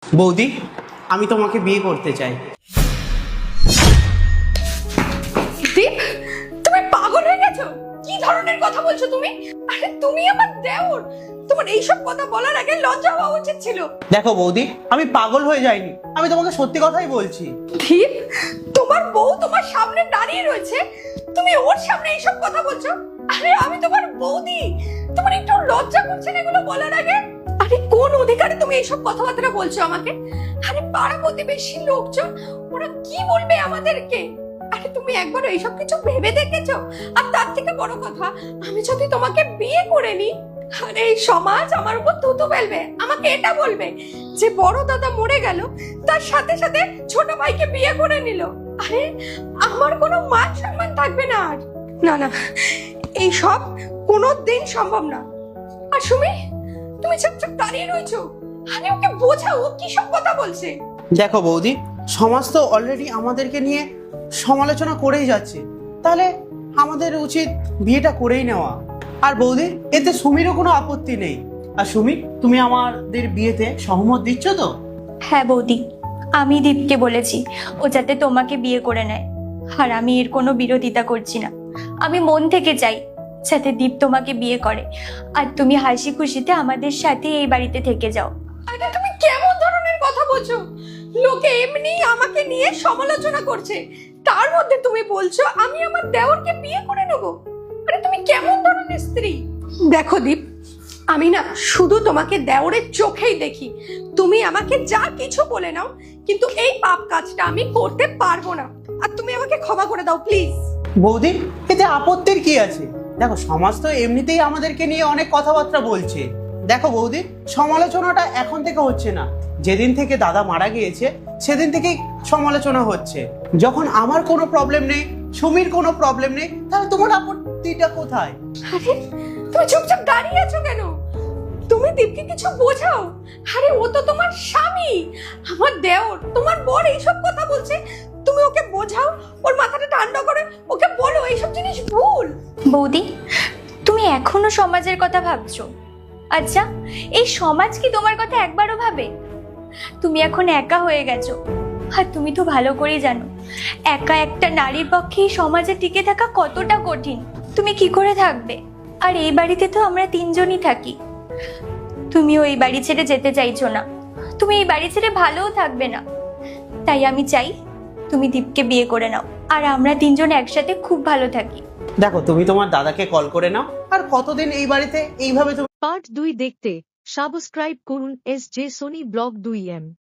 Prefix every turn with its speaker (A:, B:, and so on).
A: বৌদি, আমি তোমাকে বিয়ে করতে চাই।
B: দীপ, তুমি পাগল হয়ে গেছো? কি ধরনের কথা বলছো তুমি? আরে তুমি আমার দেওর, তোমার এইসব কথা বলার আগে লজ্জা হওয়া উচিত ছিল।
A: দেখো বৌদি, আমি পাগল হয়ে যাইনি, আমি তোমাকে সত্যি কথাই বলছি।
B: দীপ, তোমার বউ তোমার সামনে দাঁড়িয়ে রয়েছে, তুমি ওর সামনে এইসব কথা বলছো? আরে আমি তোমার বৌদি, তোমার একটু লজ্জা করছে না এগুলো বলার আগে? আরে কোন অধিকারে তুমি এইসব কথাবার্তা বলছো আমাকে? আরে পাড়া প্রতিবেশী লোকজন ওরা কি বলবে আমাদেরকে? আরে তুমি একবার এইসব কিছু ভেবে দেখেছো? আর তার থেকে বড় কথা, আমি যদি তোমাকে বিয়ে করে নিই, আরে এই সমাজ আমার উপর থুতু ফেলবে, আমাকে এটা বলবে যে বড় দাদা মরে গেল, তার সাথে সাথে ছোট ভাইকে বিয়ে করে নিল। আরে আমার কোনো মান সম্মান থাকবে না আর। না না, এই সব কোনোদিন সম্ভব না। আর সুমি, তুমি চুপচাপ দাঁড়িয়ে রয়েছো, আরে ওকে বোঝাও ও কি সব কথা বলছে।
A: দেখো বৌদি, সমাজ তো অলরেডি আমাদেরকে নিয়ে সমালোচনা করেই যাচ্ছে, তাহলে আমাদের উচিত বিয়েটা করেই নেওয়া। আর বৌদি, এতে সুমিরও কোনো আপত্তি নেই। আর সুমি, তুমি আমাদের বিয়েতে সহমত দিচ্ছ তো?
C: হ্যাঁ বৌদি, আমি দীপকে বলেছি ও যাতে তোমাকে বিয়ে করে নেয়, আর আমি এর কোনো বিরোধিতা করছি না। আমি মন থেকে চাই যাতে দীপ তোমাকে বিয়ে করে, আর তুমি হাসি খুশিতে আমাদের সাথে এই বাড়িতে থেকে যাও।
B: আরে তুমি কেমন ধরনের কথা বলছো? লোকে এমনি আমাকে নিয়ে সমালোচনা করছে, তার মধ্যে তুমি বলছো আমি আমার দেওরকে বিয়ে করে নেব? আরে তুমি কেমন ধরনের স্ত্রী? দেখো দীপ, আমি না শুধু তোমাকে দেওরের চোখেই দেখি, তুমি আমাকে যা কিছু বলে নাও, কিন্তু এই পাপ কাজটা আমি করতে পারবো না। আর তুমি আমাকে ক্ষমা করে দাও প্লিজ।
A: বৌদি, এতে আপত্তির কি আছে? দেখো, সমাজ তো এমনিতেই আমাদেরকে নিয়ে অনেক কথাবার্তা বলছে। দেখো বৌদি, সমালোচনাটা এখন থেকে হচ্ছে না, যেদিন থেকে দাদা মারা গিয়েছে সেদিন থেকেই সমালোচনা হচ্ছে। যখন আমার কোনো প্রবলেম নেই, সুমির কোনো প্রবলেম নেই, তাহলে তোমার আপত্তিটা কোথায়?
B: আরে তুমি চুপচাপ দাঁড়িয়ে আছো কেন? তুমি দীপকে কিছু বোঝাও। আরে ও তো তোমার স্বামী, আমার দেওর, তোমার বর এইসব কথা বলছে, তুমি ওকে বোঝাও, ওর মাথাটা ঠান্ডা করে ওকে বলো এইসব জিনিস ভুল।
C: বৌদি, তুমি এখনো সমাজের কথা ভাবছো? আচ্ছা, এই সমাজ কি তোমার কথা একবারও ভাবে? তুমি এখন একা হয়ে গেছো, আর তুমি তো ভালো করেই জানো একা একটা নারীর পক্ষে এই সমাজে টিকে থাকা কতটা কঠিন। তুমি কি করে থাকবে? আর এই বাড়িতে তো আমরা তিনজনই থাকি। তুমিও এই বাড়ি ছেড়ে যেতে চাইছো না, তুমি এই বাড়ি ছেড়ে ভালোও থাকবে না। তাই আমি চাই তুমি দীপকে বিয়ে করে নাও, আর আমরা তিনজন একসাথে খুব ভালো থাকি।
A: দেখো, তুমি তোমার দাদাকে কল করে নাও, আর কতদিন এই বাড়িতে এইভাবে তুমি
D: পার্ট 2 দেখতে সাবস্ক্রাইব করুন SJ সোনি ব্লগ 2M।